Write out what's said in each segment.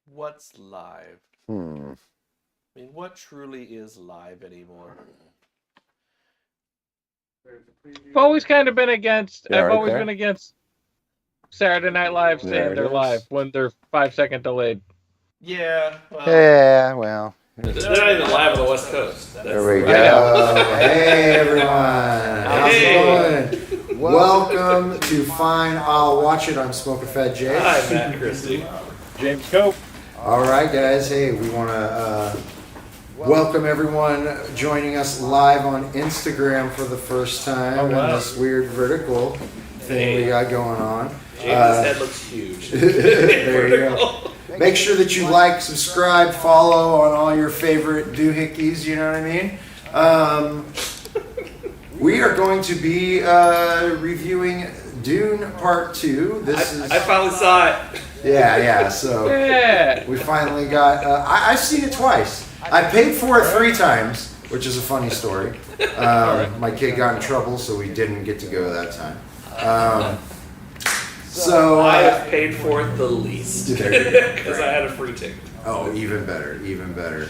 What's live? Hmm. I mean, what truly is live anymore? I've always kind of been against. Yeah, I've right always there. been against Saturday Night Live There saying it they're live is. when they're 5 second delayed. Yeah, well, Yeah, well. they're not even live on the West Coast. There we I know. go. Hey, everyone. How's Hey. it going? Welcome to Fine, I'll Watch It. I'm Smokin' Fat Jay. Hi, Matt Christy. James Kopp. All right, guys. Hey, we want to welcome everyone joining us live on Instagram for the first time. Oh, wow. And this weird vertical thing we got going on. James' head looks huge. There you go. Make sure that you like, subscribe, follow on all your favorite doohickeys, you know what I mean? We are going to be reviewing Dune Part 2. I finally saw it. Yeah, so Yeah. we finally got, I've seen it twice. I paid for it 3 times, which is a funny story. My kid got in trouble, so we didn't get to go that time. So I have paid for it the least because I had a free ticket. Oh, even better, even better.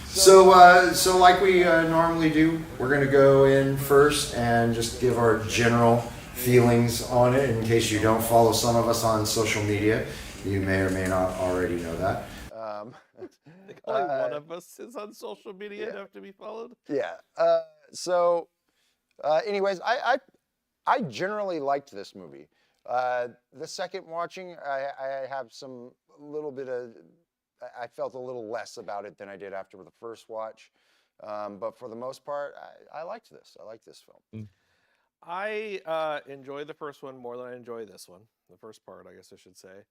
So like we normally do, we're gonna go in first and just give our general feelings on it. In case you don't follow some of us on social media, you may or may not already know that. Only one of us is on social media and have to be followed. Yeah. Anyways, I generally liked this movie. The second watching, I have some little bit of, I felt a little less about it than I did after the first watch. But for the most part, I liked this. I liked this film. I enjoy the first one more than I enjoy this one. The first part, I guess I should say.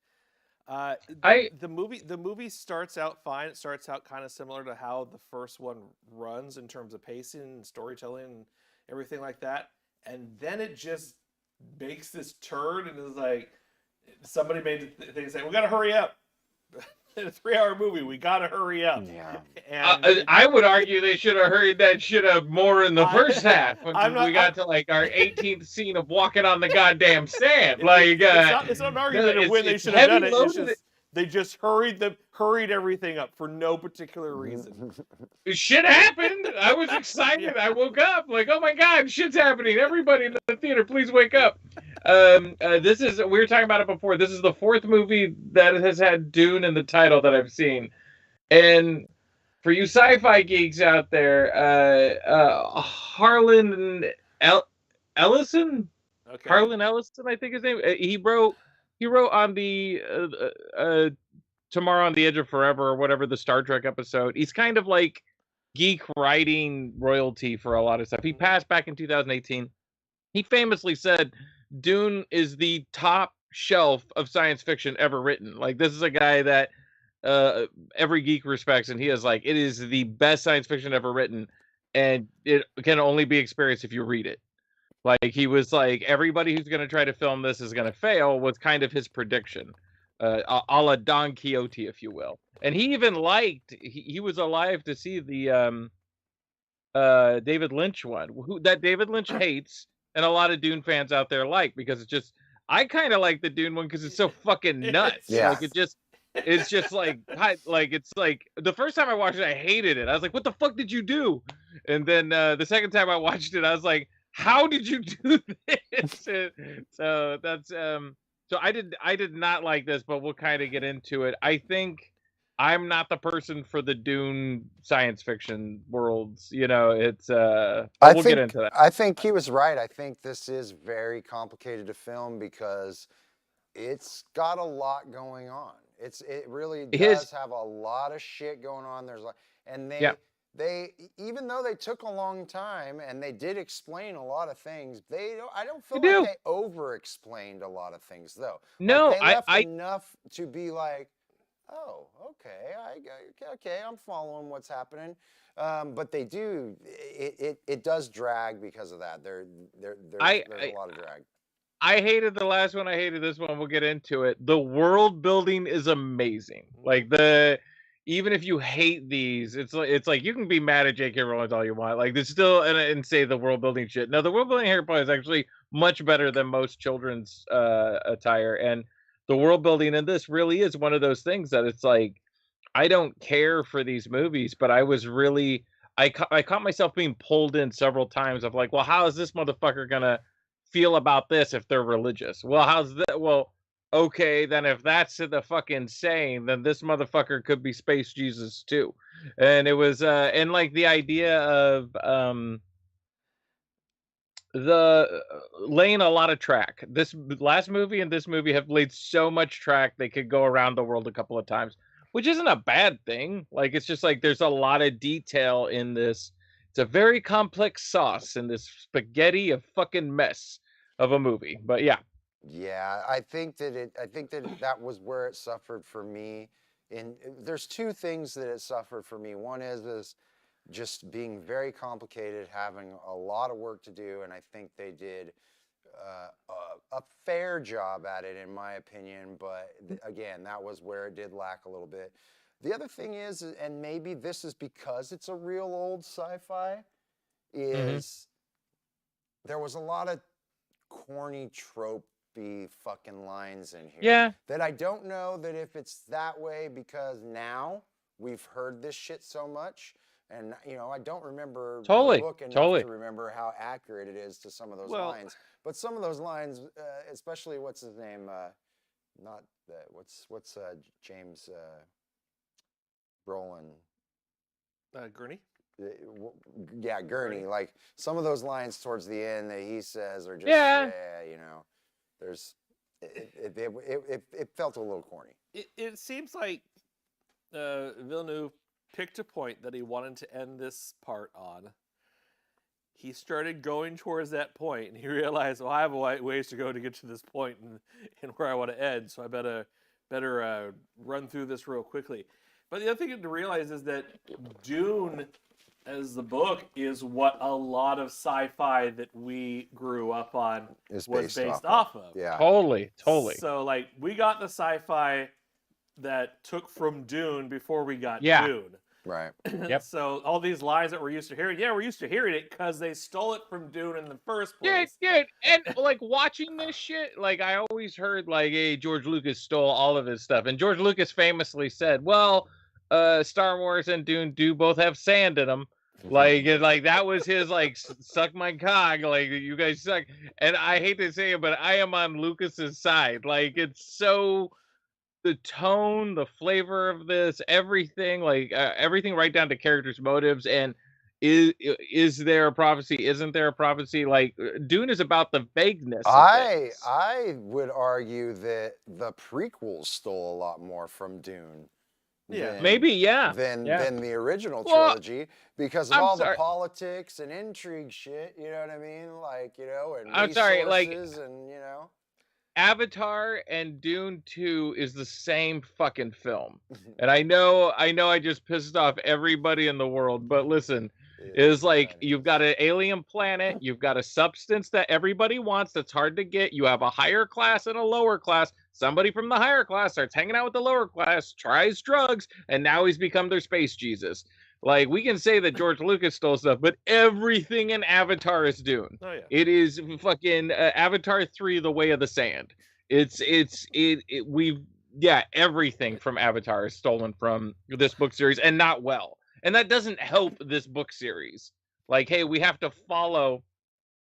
The movie starts out fine. It starts out kind of similar to how the first one runs in terms of pacing and storytelling and everything like that. And then it just makes this turn and is like, somebody made the thing saying, we got to hurry up. In a 3-hour movie, we got to hurry up. Yeah. And I would argue they should have hurried that shit up more in the first half when we got to like our 18th scene of walking on the goddamn sand. Like, it's not an argument of when they should have done it. It's just, they just hurried everything up for no particular reason. Shit happened. I was excited. I woke up like, oh my god, shit's happening. Everybody in the theater, please wake up. This is, we were talking about it before. This is the 4th movie that has had Dune in the title that I've seen. And for you sci-fi geeks out there, Harlan Ellison? Okay. Harlan Ellison, I think his name. He wrote on the Tomorrow on the Edge of Forever or whatever, the Star Trek episode. He's kind of like geek writing royalty for a lot of stuff. He passed back in 2018. He famously said Dune is the top shelf of science fiction ever written. Like, this is a guy that every geek respects, and he is like, it is the best science fiction ever written, and it can only be experienced if you read it. Like, he was like, everybody who's going to try to film this is going to fail, was kind of his prediction. A la Don Quixote, if you will. And he even liked, he was alive to see the David Lynch one, that David Lynch hates, and a lot of Dune fans out there like, because it's just, I kind of like the Dune one because it's so fucking nuts. Yeah. Like, it's just like it's like, the first time I watched it, I hated it. I was like, what the fuck did you do? And then the second time I watched it, I was like, how did you do this? So that's so I did not like this, but we'll kind of get into it. I think I'm not the person for the Dune science fiction worlds. You know, it's we'll get into that. I think he was right. I think this is very complicated to film because it's got a lot going on. It really does have a lot of shit going on. There's like, and they even though they took a long time and they did explain a lot of things, I don't feel like they over-explained a lot of things though. No, like, they left enough to be like, oh, okay, I'm following what's happening. But they do, it does drag because of that. There's a lot of drag. I hated the last one. I hated this one. We'll get into it. The world building is amazing. Like, even if you hate these, it's like you can be mad at J.K. Rowling all you want. Like, there's still and say the world building shit. No, the world building Harry Potter is actually much better than most children's attire. And the world building in this really is one of those things that it's like, I don't care for these movies, but I was really I caught myself being pulled in several times of like, well, how is this motherfucker gonna feel about this if they're religious? Well, how's that? Well, okay, then if that's the fucking saying, then this motherfucker could be Space Jesus too. And it was and like the idea of the laying a lot of track. This last movie and this movie have laid so much track they could go around the world a couple of times, which isn't a bad thing. Like it's just like there's a lot of detail in this. It's a very complex sauce in this spaghetti of fucking mess of a movie. But yeah, Yeah, I think that was where it suffered for me. And there's two things that it suffered for me. One is just being very complicated, having a lot of work to do, and I think they did a fair job at it, in my opinion. But again, that was where it did lack a little bit. The other thing is, and maybe this is because it's a real old sci-fi, is there was a lot of corny tropey fucking lines in here. yeah, That I don't know that if it's that way because now we've heard this shit so much. And, you know, I don't remember Totally, the book enough totally. to remember how accurate it is to some of those Well- lines. But some of those lines, especially what's his name? Not that. What's James Brolin? Gurney. Yeah, Gurney. Gurney. Like some of those lines towards the end that he says are just Yeah. you know, there's it felt a little corny. It seems like Villeneuve picked a point that he wanted to end this part on. He started going towards that point, and he realized, well, I have a ways to go to get to this point and where I want to end, so I better run through this real quickly. But the other thing to realize is that Dune, as the book, is what a lot of sci-fi that we grew up on Is was based based off off of. Yeah. totally. So, like, we got the sci-fi that took from Dune before we got Yeah. Dune. Right. Yep. So all these lines that we're used to hearing, we're used to hearing it because they stole it from Dune in the first Yeah, place. yeah, and like watching this shit, like I always heard like, hey, George Lucas stole all of his stuff, and George Lucas famously said, well, Star Wars and Dune do both have sand in them. Like that was his like suck my cock, like you guys suck. And I hate to say it, but I am on Lucas's side. Like it's so the tone, the flavor of this, everything, like everything right down to characters' motives and is there a prophecy? Isn't there a prophecy? Like Dune is about the vagueness. Of things. I would argue that the prequels stole a lot more from Dune. Yeah. Maybe, yeah. Than the original Well, trilogy because of I'm all sorry. the politics and intrigue shit, you know what I mean? Like, you know, and I'm sorry, like- resources and, you know. Avatar and Dune 2 is the same fucking film. And I know I just pissed off everybody in the world, but listen, is like you've got an alien planet, you've got a substance that everybody wants that's hard to get, you have a higher class and a lower class. Somebody from the higher class starts hanging out with the lower class, tries drugs, and now he's become their space Jesus. Like we can say that George Lucas stole stuff, but everything in Avatar is Dune. Oh yeah. It is fucking Avatar 3 The Way of the Sand. Everything from Avatar is stolen from this book series and not well. And that doesn't help this book series. Like, hey, we have to follow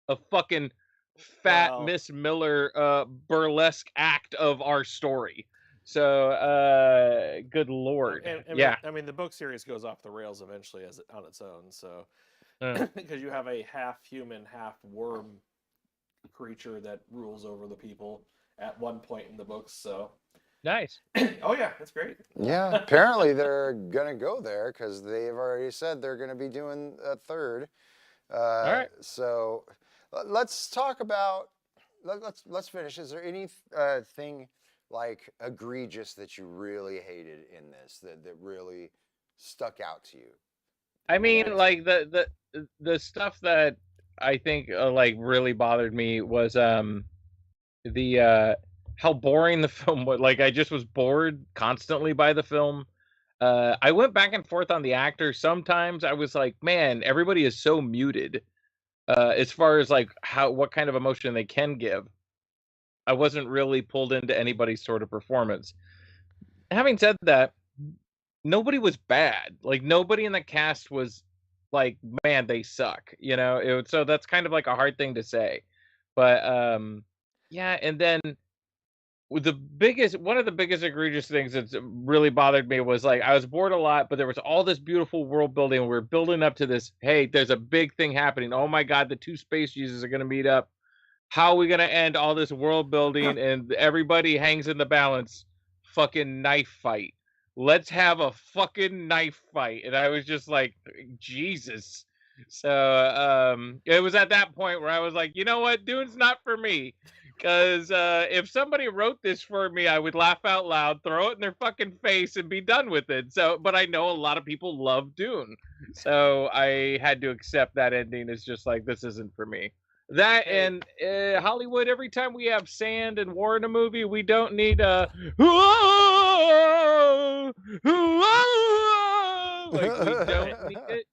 a fucking fat Well- Miss Miller burlesque act of our story. So, good lord. And I mean, the book series goes off the rails eventually on its own. So, because you have a half human, half worm creature that rules over the people at one point in the books. So, Nice. oh yeah, that's great. Yeah, apparently they're gonna go there because they've already said they're gonna be doing a third. All right. So let's talk about. Let's finish. Is there any thing like egregious that you really hated in this that really stuck out to you? I mean, like the stuff that I think like really bothered me was the how boring the film was. Like I just was bored constantly by the film. I went back and forth on the actors. Sometimes I was like, man, everybody is so muted as far as like what kind of emotion they can give. I wasn't really pulled into anybody's sort of performance. Having said that, nobody was bad. Like nobody in the cast was like, man, they suck. So that's kind of like a hard thing to say. But yeah, and then one of the biggest egregious things that's really bothered me was like I was bored a lot, but there was all this beautiful world building. And we're building up to this. Hey, there's a big thing happening. Oh my God, the two space Jesus are going to meet up. How are we going to end all this world building? And everybody hangs in the balance. Fucking knife fight. Let's have a fucking knife fight. And I was just like, Jesus. So it was at that point where I was like, you know what, Dune's not for me. Because if somebody wrote this for me, I would laugh out loud, throw it in their fucking face, and be done with it. So, but I know a lot of people love Dune, so I had to accept that ending. It's just like, this isn't for me. That and Hollywood. Every time we have sand and war in a movie, we don't need like we don't need it.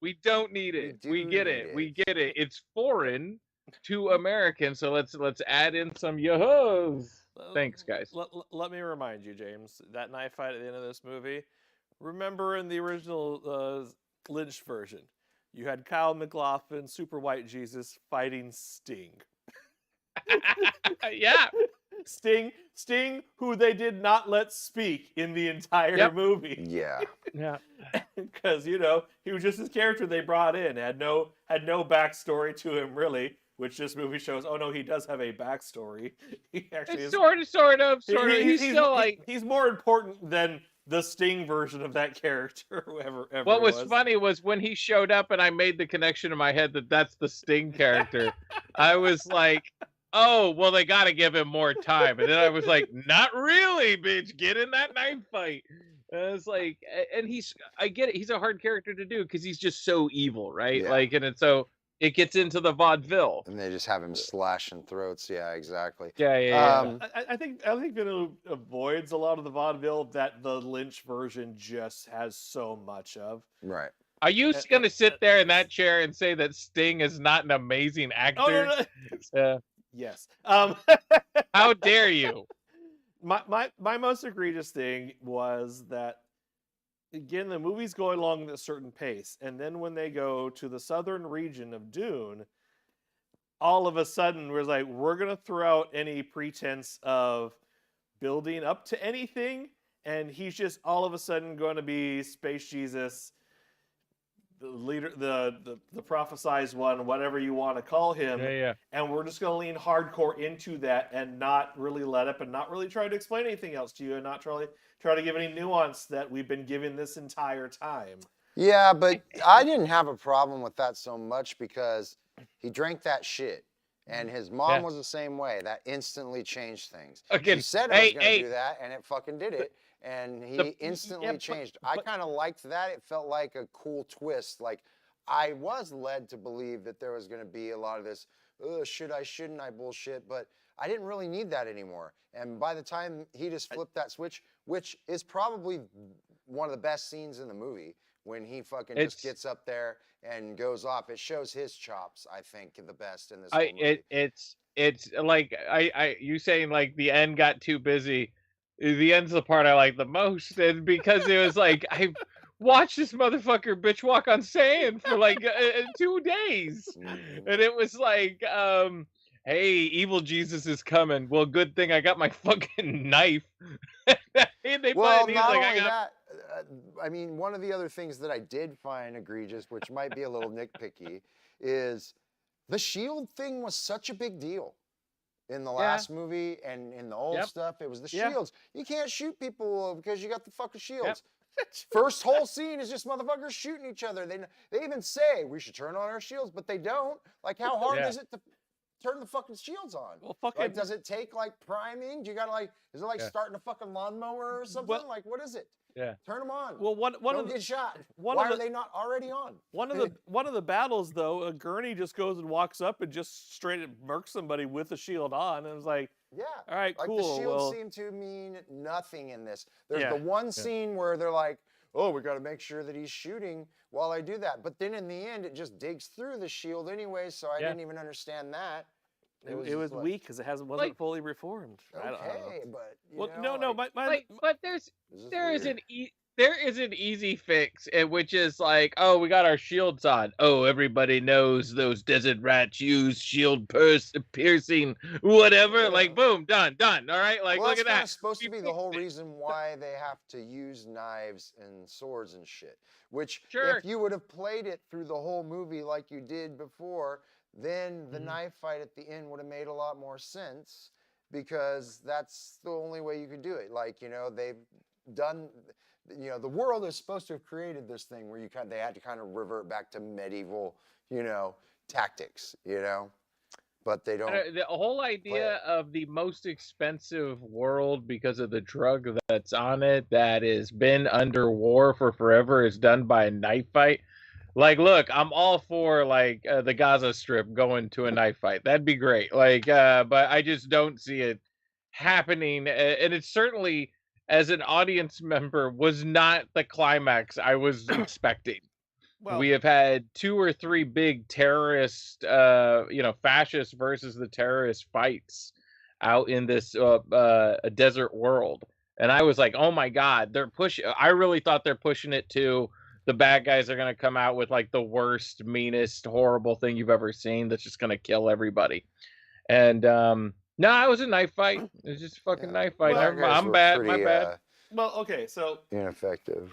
We don't need it. We get it. We get it. It's foreign to American, so let's add in some yo-hos. Thanks, guys. Let me remind you, James, that knife fight at the end of this movie. Remember in the original Lynch version, you had Kyle MacLachlan, Super White Jesus, fighting Sting. Yeah. Sting, who they did not let speak in the entire movie. Yeah. Yeah. Because he was just his character they brought in, had no backstory to him really, which this movie shows. Oh no, he does have a backstory. He actually is sort of. He's still like he's more important than the Sting version of that character. Whoever. What was funny was when he showed up and I made the connection in my head that that's the Sting character. I was like, oh, well, they got to give him more time. And then I was like, not really, bitch. Get in that knife fight. And it's like, and I get it. He's a hard character to do because he's just so evil, right? Yeah. Like, and it's so it gets into the vaudeville. And they just have him slashing throats. Yeah, exactly. Yeah. I think it avoids a lot of the vaudeville that the Lynch version just has so much of. Right. Are you going to sit there in that chair and say that Sting is not an amazing actor? Oh, no. Yes. How dare you? My most egregious thing was that, again, the movie's going along at a certain pace, and then when they go to the southern region of Dune, all of a sudden we're like, we're gonna throw out any pretense of building up to anything, and he's just all of a sudden going to be Space Jesus, the leader, the prophesized one, whatever you want to call him. Yeah. And we're just going to lean hardcore into that and not really let up and not really try to explain anything else to you and not try to give any nuance that we've been given this entire time. Yeah, but I didn't have a problem with that so much because he drank that shit. And his mom was the same way. That instantly changed things. Again, she said it was going to do that, and it fucking did it. And he instantly changed. I kind of liked that. It felt like a cool twist. Like, I was led to believe that there was going to be a lot of this, should I, shouldn't I bullshit, but I didn't really need that anymore. And by the time he just flipped that switch, which is probably one of the best scenes in the movie, when he fucking just gets up there and goes off, it shows his chops, I think, the best in this whole movie. It's like, you saying like the end got too busy. The end's the part I like the most, and because it was like I watched this motherfucker bitch walk on sand for like 2 days, and it was like, hey, evil Jesus is coming. Well, good thing I got my fucking knife. Well, not only that, I mean, one of the other things that I did find egregious, which might be a little nitpicky, is the shield thing was such a big deal. In the last movie and in the old stuff, it was the shields. You can't shoot people because you got the fucking shields. First whole scene is just motherfuckers shooting each other. They even say we should turn on our shields, but they don't. Like, how hard is it to turn the fucking shields on? Well, fucking. Like, does it take like priming? Do you gotta like? Is it like starting a fucking lawnmower or something? Well, like, what is it? Yeah. Turn them on. Well, don't get shot. Why are they not already on? One of the battles though, Gurney just goes and walks up and just straight up murks somebody with the shield on, and it's like, yeah, all right, like cool. The shields seem to mean nothing in this. There's the one scene where they're like, oh, we got to make sure that he's shooting while I do that. But then in the end, it just digs through the shield anyway, so I didn't even understand that. It was like, weak because it wasn't Like, fully reformed. I don't know. okay, but you Well, know, no. like, but this there is weird. there is an easy fix, which is like, oh, we got our shields on. Oh, everybody knows those desert rats use shield piercing whatever. Yeah. Like, boom, done. All right, like, Well, look that's at kind that. of supposed to We be the fixed whole it. reason why they have to use knives and swords and shit. Which, Sure. if you would have played it through the whole movie like you did before, then the knife fight at the end would have made a lot more sense, because that's the only way you could do it. Like, you know, they've done, you know, the world is supposed to have created this thing where they had to kind of revert back to medieval, you know, tactics, you know, but they don't. The whole idea of the most expensive world because of the drug that's on it that has been under war for forever is done by a knife fight. Like, look, I'm all for like the Gaza Strip going to a knife fight. That'd be great. Like, but I just don't see it happening, and it certainly, as an audience member, was not the climax I was expecting. Well, We have had 2 or 3 big terrorist, fascist versus the terrorist fights out in this desert world, and I was like, oh my god, they're pushing. I really thought they're pushing it to the bad guys are gonna come out with like the worst, meanest, horrible thing you've ever seen that's just gonna kill everybody. And no, it was a knife fight. It was just a fucking knife fight. Well, Never mind. guys I'm were bad. My pretty bad. well, okay. So ineffective.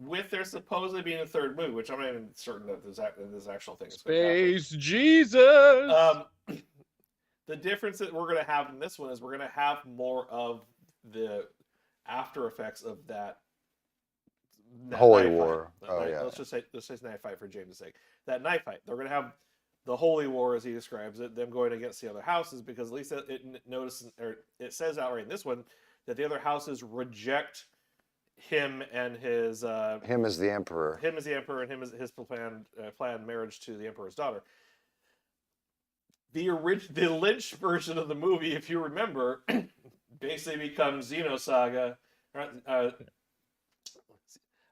with there supposedly being a third movie, which I'm not even certain that this actual thing is going to happen. Space Jesus. The difference that we're going to have in this one is we're going to have more of the after effects of that Holy knife War. Fight. Oh, yeah. Let's say knife fight for James' sake. That knife fight. They're going to have the Holy War, as he describes it, them going against the other houses, because at least it says outright in this one that the other houses reject him and his Him as the emperor. him as the emperor and him as his planned marriage to the emperor's daughter. The Lynch version of the movie, if you remember, basically becomes Xenosaga,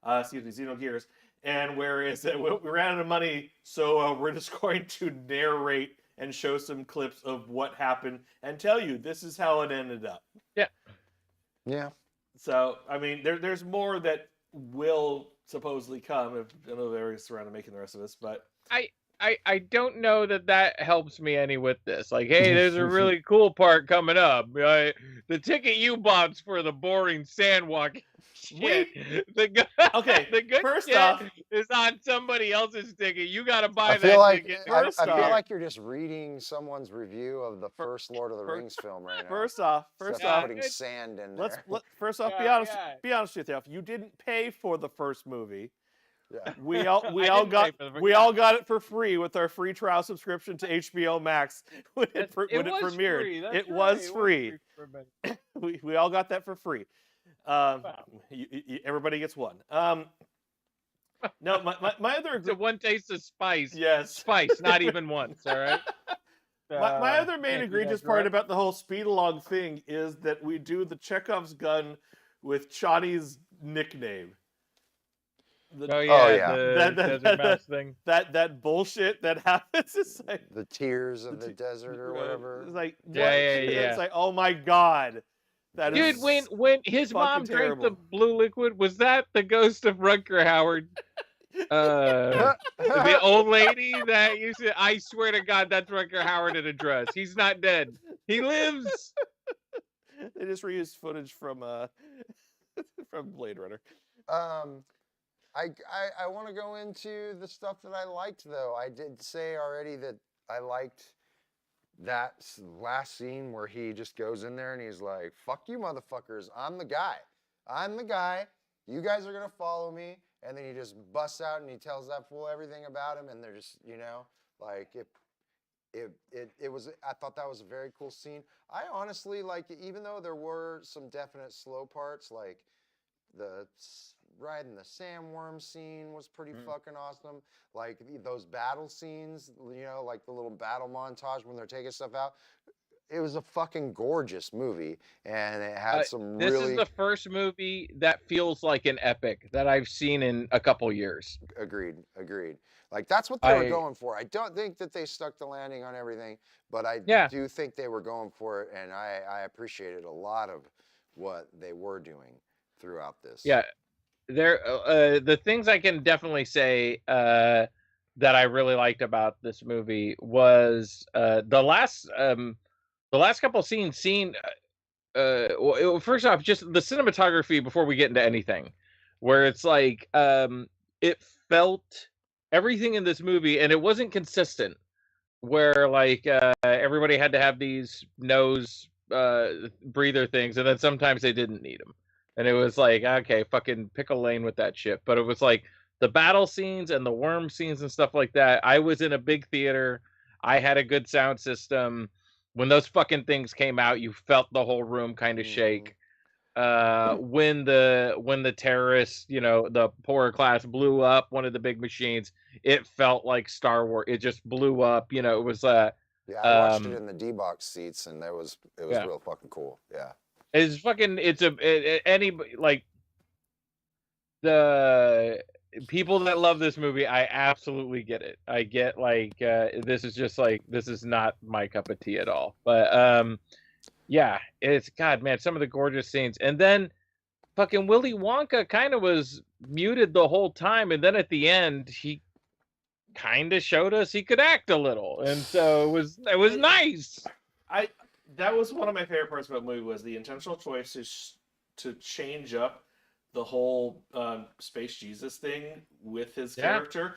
Xenogears, and whereas we ran out of money, so we're just going to narrate and show some clips of what happened and tell you this is how it ended up. Yeah. Yeah. So, I mean, there's more that will supposedly come. I know they're surrounded making the rest of this, but I don't know that helps me any with this. Like, hey, there's a really cool part coming up. The ticket you bought's for the boring sand walking shit. The good first shit off, is on somebody else's ticket. You got to buy I feel like ticket. I feel like you're just reading someone's review of the first Lord of the Rings film right now. First off, putting sand in there. First off, be honest with you. You didn't pay for the first movie. Yeah. We all got it for free with our free trial subscription to HBO Max when it premiered. It was free. We all got that for free. Everybody gets one. No, my other it's a one taste of spice. Yes, spice, not even once. All right. My other main egregious part about the whole speed along thing is that we do the Chekhov's gun with Chani's nickname. The desert mouse thing. That bullshit that happens. It's like the tears of the desert or whatever. It's like yeah. It's like, oh my god, that dude. Is when his mom drank the blue liquid, was that the ghost of Rutger Hauer? The old lady that used to. I swear to God, that's Rutger Hauer in a dress. He's not dead. He lives. They just reused footage from Blade Runner. I want to go into the stuff that I liked, though. I did say already that I liked that last scene where he just goes in there and he's like, fuck you, motherfuckers. I'm the guy. You guys are going to follow me. And then he just busts out and he tells that fool everything about him. And they're just, like, it was, I thought that was a very cool scene. I honestly, like, even though there were some definite slow parts, like the riding the sandworm scene was pretty fucking awesome. Like those battle scenes, like the little battle montage when they're taking stuff out. it was a fucking gorgeous movie, and it had some This really is the first movie that feels like an epic that I've seen in a couple years. agreed. Like that's what they were I going for. I don't think that they stuck the landing on everything, but I Yeah. do think they were going for it, and I appreciated a lot of what they were doing throughout this. Yeah, the things I can definitely say that I really liked about this movie was the last couple scenes well, first off, just the cinematography before we get into anything, where it's like it felt everything in this movie, and it wasn't consistent, where like everybody had to have these nose breather things, and then sometimes they didn't need them, and it was like, okay, fucking pick a lane with that shit. But it was like the battle scenes and the worm scenes and stuff like that. I was in a big theater. I had a good sound system. When those fucking things came out, you felt the whole room kind of shake. When the terrorists, the poorer class blew up one of the big machines, it felt like Star Wars. It just blew up. It was Yeah, I watched it in the D-box seats, and it was real fucking cool. Yeah. It's fucking. Any like the people that love this movie. I absolutely get it. I get like this is just like, this is not my cup of tea at all. But yeah, it's, God, man, some of the gorgeous scenes, and then fucking Willy Wonka kind of was muted the whole time, and then at the end he kind of showed us he could act a little, and so it was nice. That was one of my favorite parts about the movie, was the intentional choice to change up the whole Space Jesus thing with his character,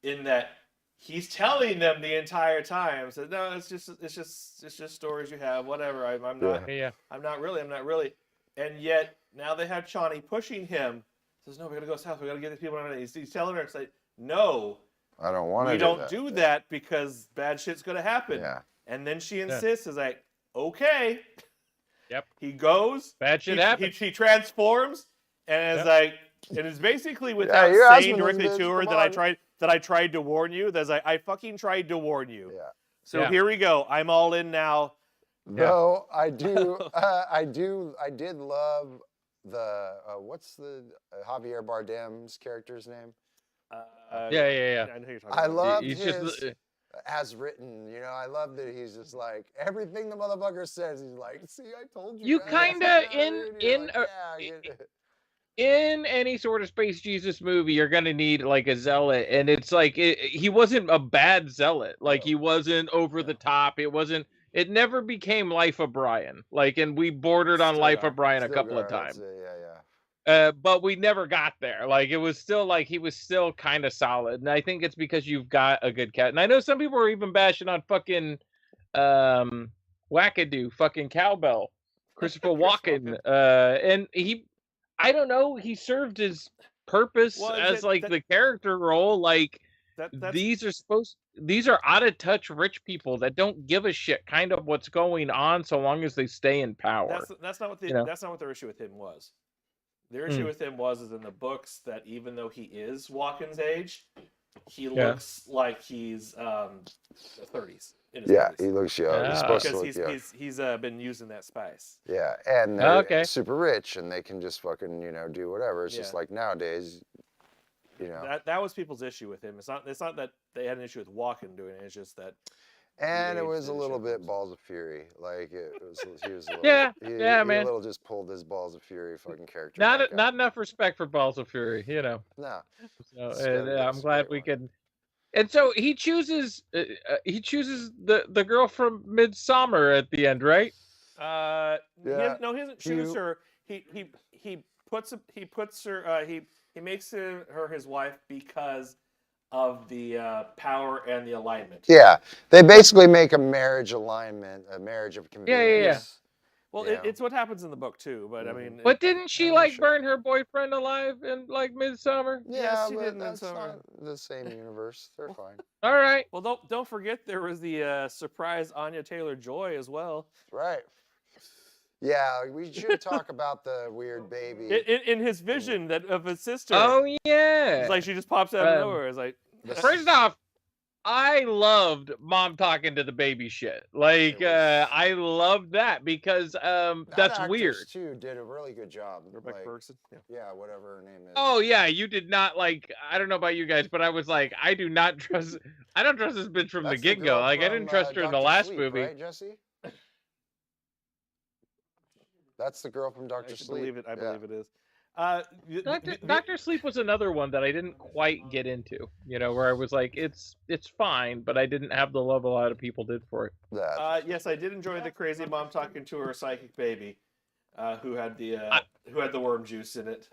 in that he's telling them the entire time. So no, it's just stories you have, whatever. I'm not really. And yet now they have Chani pushing him. Says, no, we gotta go south. We gotta get these people on. He's telling her, it's like, no, I don't want to. We don't do that because bad shit's gonna happen. Yeah. And then she insists, is like, okay. Yep. He goes. Bad shit happens. He transforms, and is like, and it's basically without saying directly to her that I tried to warn you. That's like, I fucking tried to warn you. Yeah. So here we go. I'm all in now. Though I do, I did love the what's the Javier Bardem's character's name? Yeah. I know you're talking I about. love He's his just as written. I love that he's just like, everything the motherfucker says. He's like, see, I told you. You guys." kinda in any sort of Space Jesus movie, you're gonna need like a zealot, and it's like he wasn't a bad zealot. Like, he wasn't over the top. It never became Life of Brian. Like, and we bordered on Life of Brian a couple of times. But we never got there. Like, it was still like, he was still kind of solid. And I think it's because you've got a good cat. And I know some people are even bashing on fucking Wackadoo, fucking Cowbell, Christopher Walken. And I don't know, he served his purpose the character role. Like, these are out of touch rich people that don't give a shit kind of what's going on, so long as they stay in power. That's not what that's not what their issue with him was. Their issue with him is in the books that even though he is Walken's age, he looks like he's 30s. In his 30s. He looks young. He's supposed to look he's been using that spice. Yeah, and they're super rich, and they can just fucking do whatever. It's just like nowadays. That was people's issue with him. It's not that they had an issue with Walken doing it. It's just that. And it was a little bit balls of fury. Like, he was a little, man. He a little just pulled his balls of fury fucking character. Not enough respect for balls of fury, No. So, I'm glad we could. And so he chooses the girl from Midsommar at the end, right? He doesn't choose her. He makes her his wife because of the power and the alignment. Yeah, they basically make a marriage alignment, a marriage of convenience. Yeah. Well, it's what happens in the book too, but I mean. But didn't she burn her boyfriend alive in Midsommar? Yeah, she but did in that's Midsommar. not the same universe. They're fine. All right. Well, don't forget there was the surprise Anya Taylor-Joy as well. Right. Yeah, we should talk about the weird baby. In his vision of his sister. Oh yeah. It's like she just pops out of nowhere. It's like. First off, I loved mom talking to the baby shit. Like, I loved that because That that's actress weird. too did a really good job. Rebecca Like, Ferguson. Yeah. yeah, whatever her name is. Oh yeah, you did not like. I don't know about you guys, but I was like, I do not trust. I don't trust this bitch from That's the the get go. girl Like, I from, didn't trust her in the Dr. last Sleep, movie. right, Jesse? That's the girl from Dr. I Sleep. believe it. I Yeah. believe it is. Doctor Sleep was another one that I didn't quite get into. You know, where I was like, it's fine, but I didn't have the love a lot of people did for it. Yes, I did enjoy the crazy mom talking to her psychic baby, who had the worm juice in it.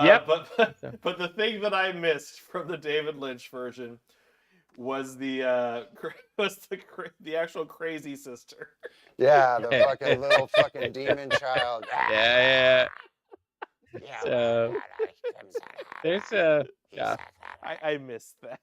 Yep. But the thing that I missed from the David Lynch version was the actual crazy sister. Yeah, the fucking little fucking demon child. Yeah. So there's yeah. I missed that.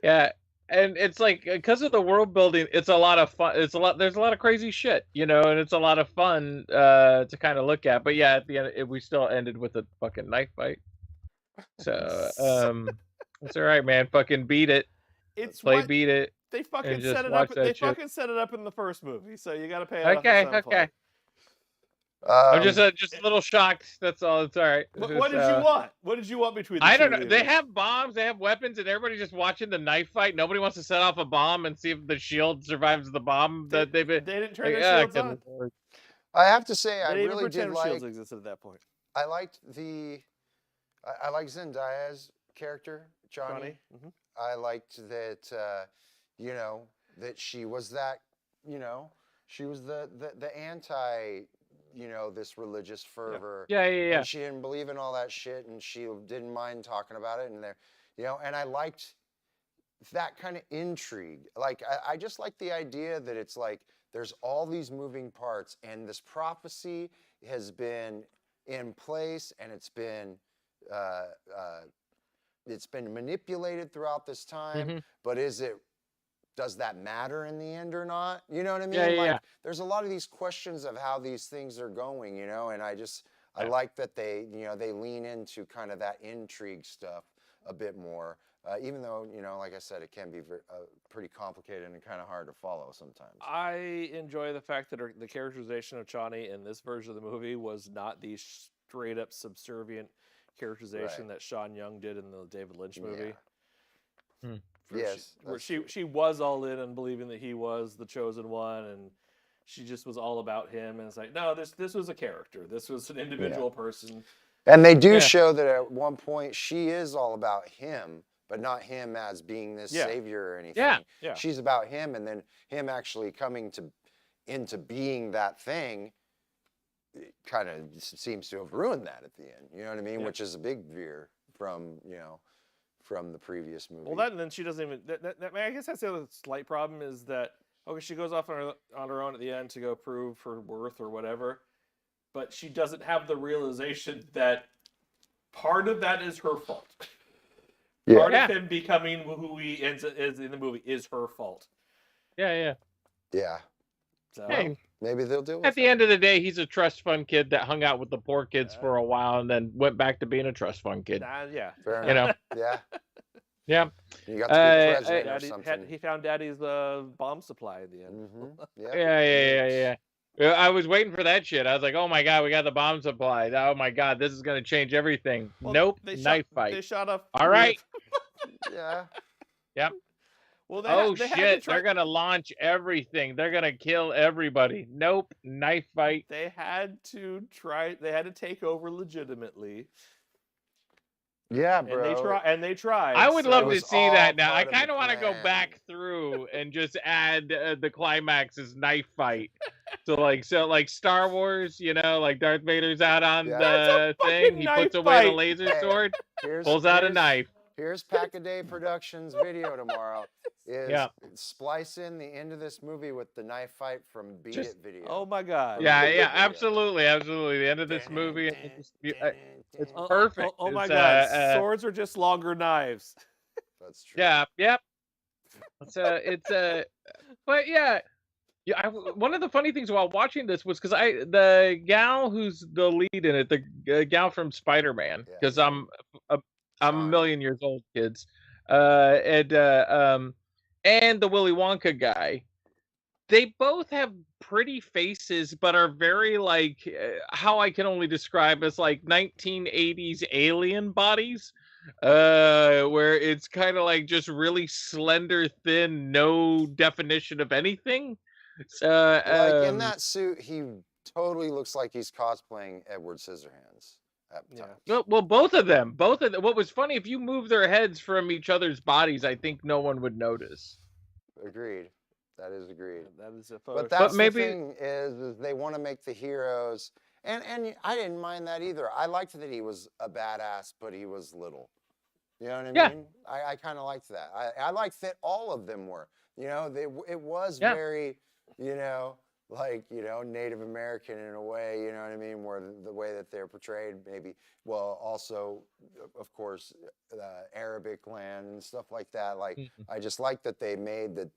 Yeah, and it's like because of the world building, it's a lot of fun. There's a lot of crazy shit, you know, and it's a lot of fun to kind of look at. But yeah, at the end, we still ended with a fucking knife fight. So it's all right, man. Fucking beat it. Beat it. They fucking just set it watch up. that They shit. fucking set it up in the first movie, so you got to pay it off Okay, at some point. I'm just a little shocked. That's all. It's all right. What did you want? What did you want between the two? I don't know. They have bombs, they have weapons, and everybody's just watching the knife fight. Nobody wants to set off a bomb and see if the shield survives the bomb that they've been. They didn't turn their shields on. I have to say, I They didn't really even pretend did like. shields existed at that point. I liked I liked Zendaya's character, Johnny. Mm-hmm. I liked that, you know, that she was that, you know, she was the anti, you know, this religious fervor. Yeah. And she didn't believe in all that shit, and she didn't mind talking about it. And there, you know, and I liked that kind of intrigue. Like, I just like the idea that it's like there's all these moving parts, and this prophecy has been in place, and it's been manipulated throughout this time. But does that matter in the end or not? You know what I mean? There's a lot of these questions of how these things are going, you know, and I like that they, you know, they lean into kind of that intrigue stuff a bit more, even though, you know, like I said, it can be pretty complicated and kind of hard to follow sometimes. I enjoy the fact that the characterization of Chani in this version of the movie was not the straight up subservient characterization that Sean Young did in the David Lynch movie. Yes, where she was all in and believing that he was the chosen one, and she just was all about him. And it's like, no, this was a character. This was an individual person. And they do show that at one point she is all about him, but not him as being this savior or anything. Yeah. She's about him, and then him actually coming into being that thing. It kind of seems to have ruined that at the end. You know what I mean? Which is a big veer from, you know, from the previous movie. Well, and then she doesn't even. I guess that's the other slight problem is that she goes off on her own at the end to go prove her worth or whatever, but she doesn't have the realization that part of that is her fault. Part of him becoming who he is in the movie is her fault. Yeah. So, hey, maybe they'll do it. At the end of the day, he's a trust fund kid that hung out with the poor kids for a while and then went back to being a trust fund kid. Fair you know. Yeah. You got to be president or something. He found Daddy's bomb supply at the end. Yeah. I was waiting for that shit. I was like, oh my god, we got the bomb supply. Oh my god, this is gonna change everything. Well, nope, knife fight. They shot up. All right. Yep. Well, they're gonna launch everything. They're gonna kill everybody. Nope, knife fight. They had to try. They had to take over legitimately. Yeah, bro. And they tried. I would love to see that now. I kind of want to go back through and just add the climax as knife fight. So like Star Wars, you know, like Darth Vader's out on the thing. He puts away the laser sword, pulls out a knife. Here's Pack-A-Day Productions video tomorrow. Splice in the end of this movie with the knife fight from Beat It video. Oh my god. Yeah, absolutely. The end of this movie, it's perfect. Oh my god, swords are just longer knives. That's true. Yep. But yeah. One of the funny things while watching this was because the gal who's the lead in it, the gal from Spider-Man, because I'm a million years old, kids. and the Willy Wonka guy. They both have pretty faces, but are very like how I can only describe as like 1980s alien bodies, where it's kind of like just really slender, thin, no definition of anything. Like in that suit, he totally looks like he's cosplaying Edward Scissorhands at times. Well, both of them. What was funny, if you move their heads from each other's bodies, I think no one would notice. Agreed. That is agreed. That is a But that's the thing is they want to make the heroes, and I didn't mind that either. I liked that he was a badass, but he was little. You know what I mean? I kind of liked that. I liked that all of them were. You know, it was very, you know, like, you know, Native American in a way, you know what I mean? Where the way that they're portrayed, maybe, well, also, of course, Arabic land and stuff like that. Like, I just like that they made that,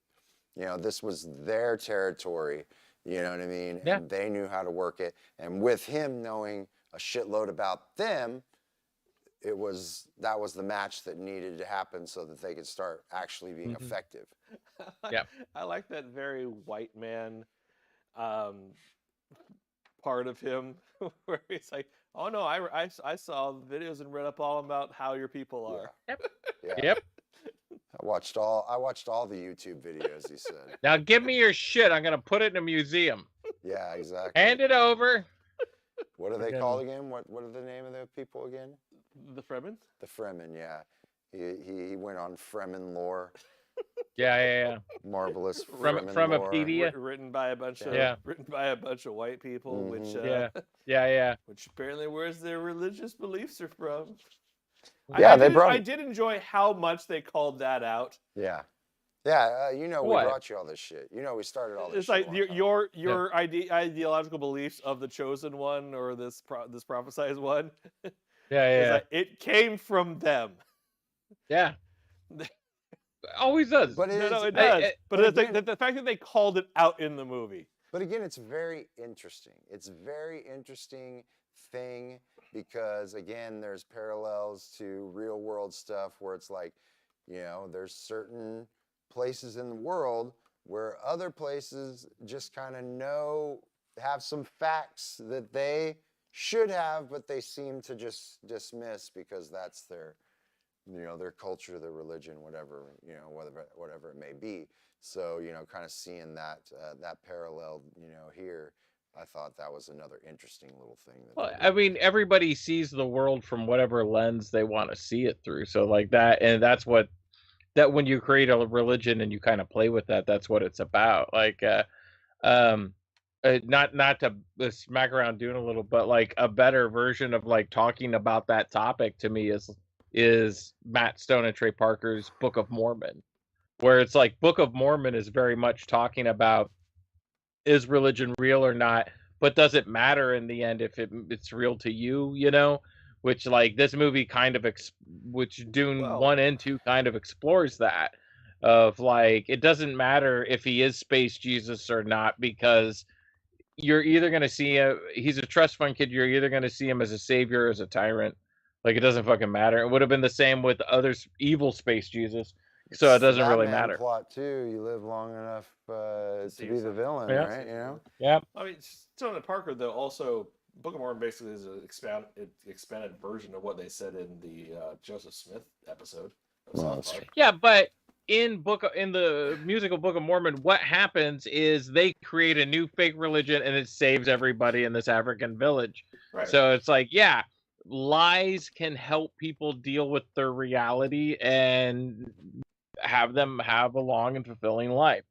you know, this was their territory, you know what I mean? Yeah. And they knew how to work it. And with him knowing a shitload about them, that was the match that needed to happen so that they could start actually being effective. Yeah. I like that very white man part of him where he's like, oh no, I saw the videos and read up all about how your people are. Yep. I watched all the YouTube videos, he said. Now give me your shit. I'm gonna put it in a museum. Yeah, exactly. Hand it over. What are they called again? What are the name of the people again? The Fremen? The Fremen, yeah. He went on Fremen lore. Yeah. Marvelous From lore. Apedia. Written by a bunch of white people, which which apparently where's their religious beliefs are from. Yeah, I did enjoy how much they called that out. Yeah. Yeah, you know, we brought you all this shit. You know, we started all this it's shit. It's like your ideological beliefs of the chosen one or this prophesized one. Yeah. Like, it came from them. Yeah. Always does. But it does. But the fact that they called it out in the movie. But again, it's very interesting. It's a very interesting thing because, again, there's parallels to real world stuff where it's like, you know, there's certain places in the world where other places just kind of have some facts that they should have, but they seem to just dismiss because that's their, you know, their culture, their religion, whatever, you know, whatever it may be. So, you know, kind of seeing that parallel, you know, here, I thought that was another interesting little thing. Well, I mean, everybody sees the world from whatever lens they want to see it through. So like that, and that's what, that when you create a religion and you kind of play with that, that's what it's about. Like, not to smack around Dune a little, but like a better version of like talking about that topic to me is Matt Stone and Trey Parker's Book of Mormon, where it's like Book of Mormon is very much talking about, is religion real or not, but does it matter in the end if it's real to you, you know? Which like this movie kind of which Dune 1 and 2 kind of explores that, of like, it doesn't matter if he is Space Jesus or not, because you're either going to see he's a trust fund kid, you're either going to see him as a savior or as a tyrant. Like, it doesn't fucking matter. It would have been the same with other evil Space Jesus, so it doesn't really matter. Plot too. You live long enough to be the villain, right? You know. Yeah. I mean, Stone and Parker though also, Book of Mormon basically is an expanded version of what they said in the Joseph Smith episode. Yeah, but in the musical Book of Mormon, what happens is they create a new fake religion and it saves everybody in this African village. Right. So it's like, yeah, lies can help people deal with their reality and have them have a long and fulfilling life.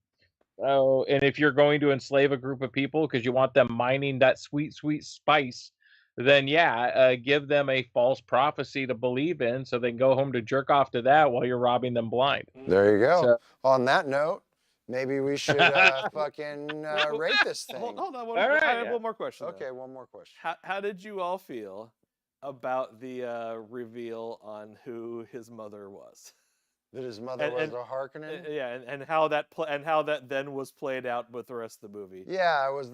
Oh, and if you're going to enslave a group of people because you want them mining that sweet, sweet spice, then give them a false prophecy to believe in so they can go home to jerk off to that while you're robbing them blind. There you go. So, on that note, maybe we should fucking rate this thing. Hold on. I have one more question. Okay, though. One more question. How did you all feel about the reveal on who his mother was? That his mother was a Harkonnen? Yeah, and how that then was played out with the rest of the movie. Yeah, it was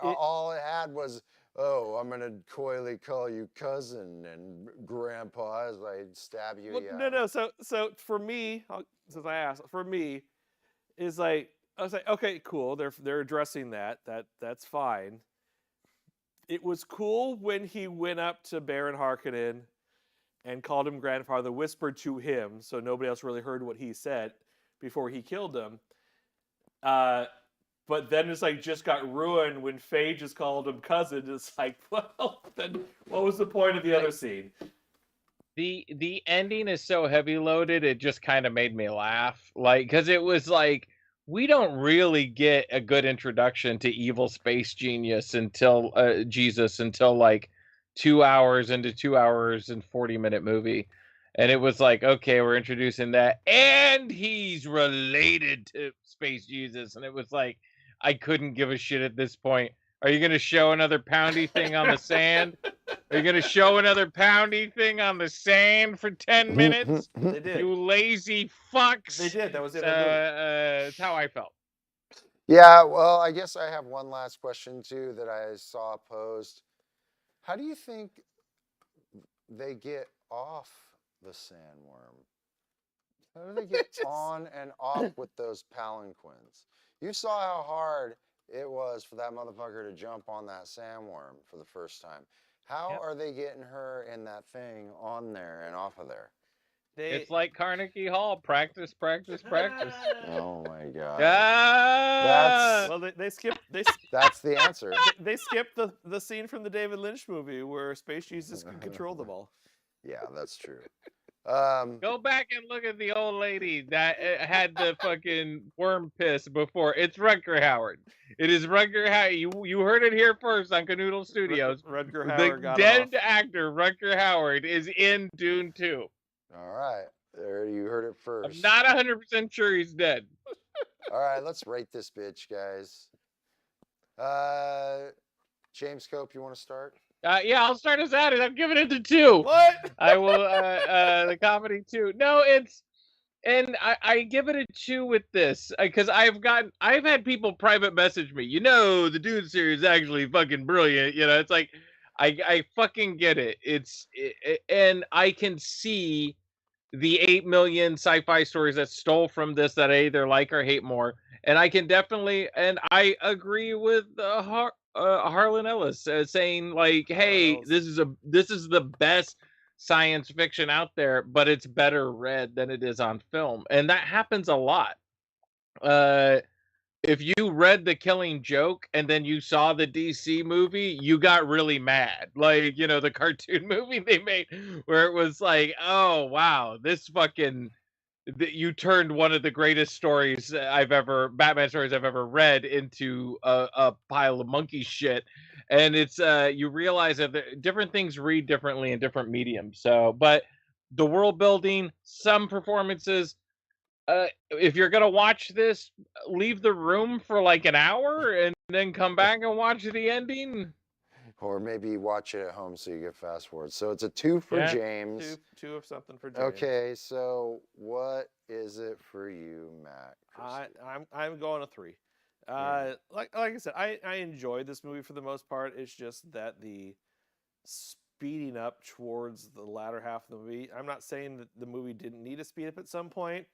all it had was oh, I'm gonna coyly call you cousin and grandpa as I stab you. Well, Yeah. no. So for me, since I asked, for me, is like I was like, okay, cool. They're addressing that. That's fine. It was cool when he went up to Baron Harkonnen and called him grandfather, whispered to him, so nobody else really heard what he said before he killed him. But then it's like just got ruined when Faye just called him cousin. It's like, well, then what was the point of the other scene? The ending is so heavy loaded, it just kind of made me laugh. Like, because it was like, we don't really get a good introduction to evil space genius until Jesus until like 2 hours into 2 hours and 40-minute movie. And it was like, okay, we're introducing that. And he's related to Space Jesus. And it was like, I couldn't give a shit at this point. Are you going to show another poundy thing on the sand? Are you going to show another poundy thing on the sand for 10 minutes? They did. You lazy fucks. They did. That was it. That's how I felt. Yeah, well, I guess I have one last question too that I saw posed. How do you think they get off the sandworm? How do they get on and off with those palanquins? You saw how hard it was for that motherfucker to jump on that sandworm for the first time. How are they getting her in that thing on there and off of there? It's like Carnegie Hall. Practice, practice, practice. Oh my god. Ah! Well, they skipped. That's the answer. They skipped the scene from the David Lynch movie where Space Jesus can control them all. Yeah, that's true. Go back and look at the old lady that had the fucking worm piss before. It's Rutger Howard. It is Rutger Howard. You heard it here first on Canoodle Studios. Rutger Howard The dead actor Rutger Howard is in Dune 2. All right, there you heard it first. I'm not 100% sure he's dead. All right, let's rate this bitch, guys. James Kopp, you want to start? Yeah, I'll start us out, and I'm giving it to 2. What? I will. The comedy 2. No, and I give it a 2 with this because I've had people private message me. The Dune series is actually fucking brilliant. It's like I fucking get it. And I can see the 8 million sci-fi stories that stole from this that I either like or hate more. And I can definitely, and I agree with Harlan Ellis saying like, hey, this is the best science fiction out there, but it's better read than it is on film. And that happens a lot. If you read The Killing Joke and then you saw the DC movie, you got really mad. Like, the cartoon movie they made where it was like, oh, wow, this fucking, you turned one of the greatest stories Batman stories I've ever read into a pile of monkey shit. And it's, you realize that different things read differently in different mediums. So, but the world building, some performances, if you're gonna watch this, leave the room for like an hour and then come back and watch the ending. Or maybe watch it at home so you get fast forward. So it's a 2 for James. Two of something for James. Okay, so what is it for you, Matt Christy? I'm going a 3. Like I said, I enjoyed this movie for the most part. It's just that the speeding up towards the latter half of the movie. I'm not saying that the movie didn't need to speed up at some point,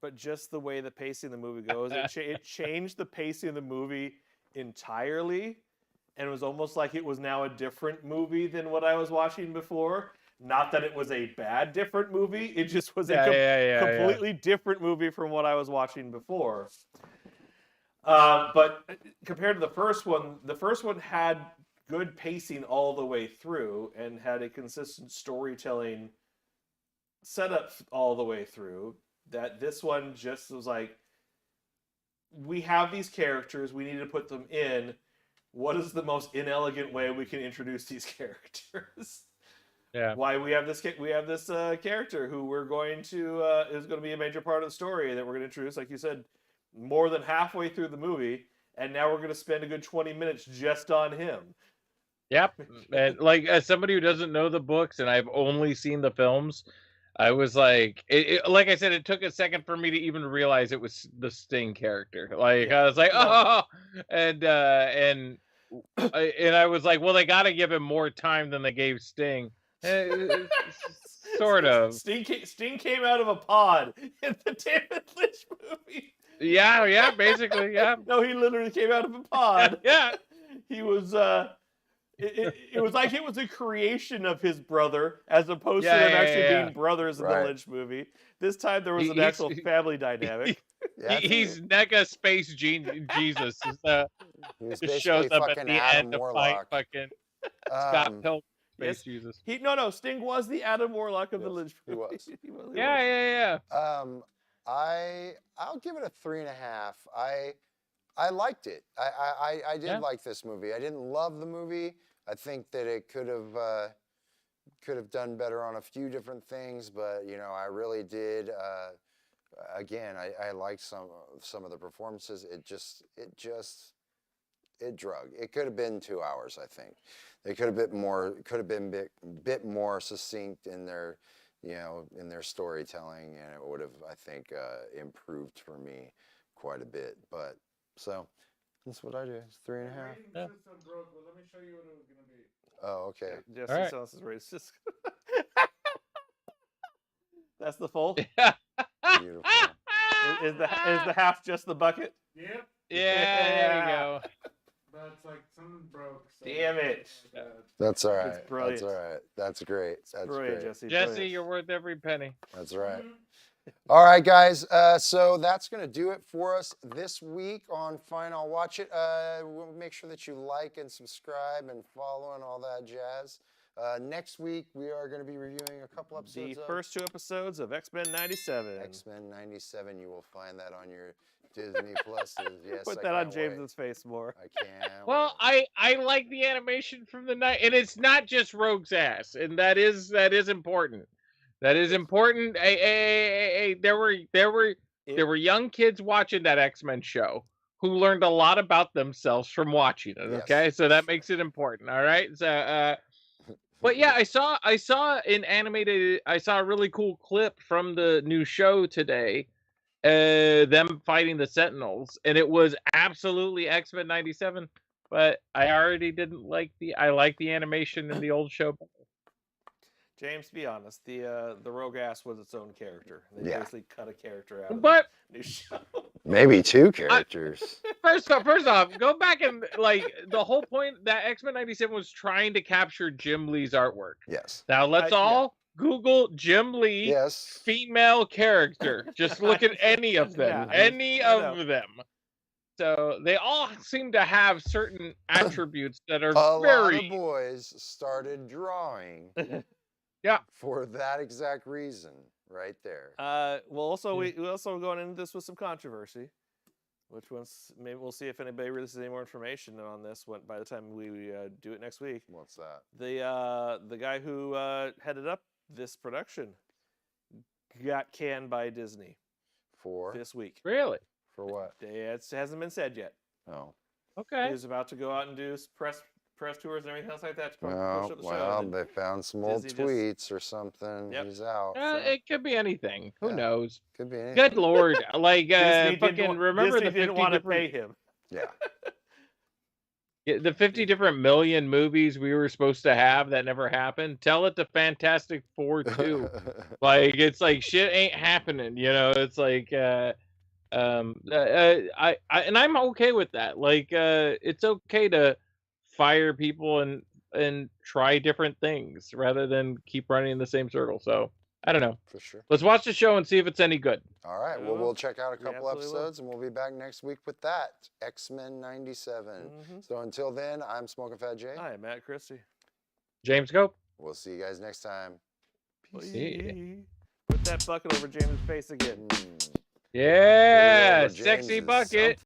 but just the way the pacing of the movie goes, it changed the pacing of the movie entirely, and it was almost like it was now a different movie than what I was watching before. Not that it was a bad different movie, it just was a completely different movie from what I was watching before. But compared to the first one had good pacing all the way through and had a consistent storytelling setup all the way through. That this one just was like, we have these characters, we need to put them in. What is the most inelegant way we can introduce these characters? Yeah. Why we have this character who we're going to is going to be a major part of the story that we're going to introduce, like you said, more than halfway through the movie, and now we're going to spend a good 20 minutes just on him. Yep. And like, as somebody who doesn't know the books and I've only seen the films, I was like, like I said, it took a second for me to even realize it was the Sting character. Like, I was like, oh, and and I was like, well, they got to give him more time than they gave Sting. Sort of. Sting came out of a pod in the David Lynch movie. Yeah, basically, yeah. No, he literally came out of a pod. Yeah. He was it was like it was a creation of his brother as opposed to them actually being brothers in the Lynch movie. This time there was an actual family dynamic. He's NECA Space Jesus. He shows up at the Adam end of Warlock. Fucking Scott Pilgrim. Space Jesus. No, Sting was the Adam Warlock of the Lynch movie. He was. Yeah. I'll give it a 3.5. I liked it. I did like this movie. I didn't love the movie. I think that it could have done better on a few different things, but you know, I really did. Again, I liked some of the performances. It drug. It could have been 2 hours. I think they could have been a bit more succinct in their, you know, in their storytelling, and it would have, I think, improved for me quite a bit. But so that's what I do. It's 3.5. Yeah. Let me show you what it was gonna be. Oh, okay. Jesse right. Sounds is racist. That's the full. Beautiful. Is the half just the bucket? Yep. Yeah, there you go. But it's like something broke. So Damn it. That's all right. It's brilliant. That's all right. That's great. That's Brilliant, great. Jesse. Jesse, brilliant. you're worth every penny. That's right. All right, guys. So that's going to do it for us this week on Fine, I'll Watch It. We'll make sure that you like and subscribe and follow and all that jazz. Next week, we are going to be reviewing a couple episodes The first 2 episodes of X-Men 97. X-Men 97. You will find that on your Disney Pluses. Yes, Put I that on can't wait. James's face more. I can't. Well, wait. I like the animation from the night, and it's not just Rogue's ass, and that is important. That is important. There were young kids watching that X-Men show who learned a lot about themselves from watching it. Yes. Okay, so that makes it important. All right, so but yeah, I saw a really cool clip from the new show today. Them fighting the Sentinels, and it was absolutely X-Men 97. But I already didn't like I like the animation in the old show. James, be honest. The Rogue Ass was its own character. They basically cut a character out of But the new show. Maybe 2 characters. First off, go back and like the whole point that X-Men 97 was trying to capture Jim Lee's artwork. Yes. Now let's all Google Jim Lee Yes. female character. Just look at any of them. Yeah, Any of them. So they all seem to have certain attributes that are A very lot of boys started drawing. Yeah. For that exact reason, right there. Well, also we also going into this with some controversy, which maybe we'll see if anybody releases any more information on this by the time we do it next week. What's that? The guy who headed up this production got canned by Disney For this week. Really? For what? It hasn't been said yet. Oh. Okay. He was about to go out and do press tours and everything else like that to push Well, up the show. And they found some old Disney just- tweets or something. Yep. He's out. It could be anything. Who Yeah. knows? Could be anything. Good Lord. Like, Disney fucking remember Disney the didn't 50 want to different, pay him. Yeah. the 50 different million movies we were supposed to have that never happened? Tell it to Fantastic Four too. Like, it's like shit ain't happening, you know? It's like, and I'm okay with that. Like, it's okay to fire people and try different things rather than keep running in the same circle. So I don't know. For sure. Let's watch the show and see if it's any good. All right. We Well, will. we'll check out a We couple absolutely will. episodes and we'll be back next week with that. X-Men 97. Mhm. So until then, I'm Smokin' Fat J. Hi, Matt Christy. James Kopp. We'll see you guys next time. Yeah. Put that bucket over James' face again. Mm. Yeah, Over sexy James's bucket.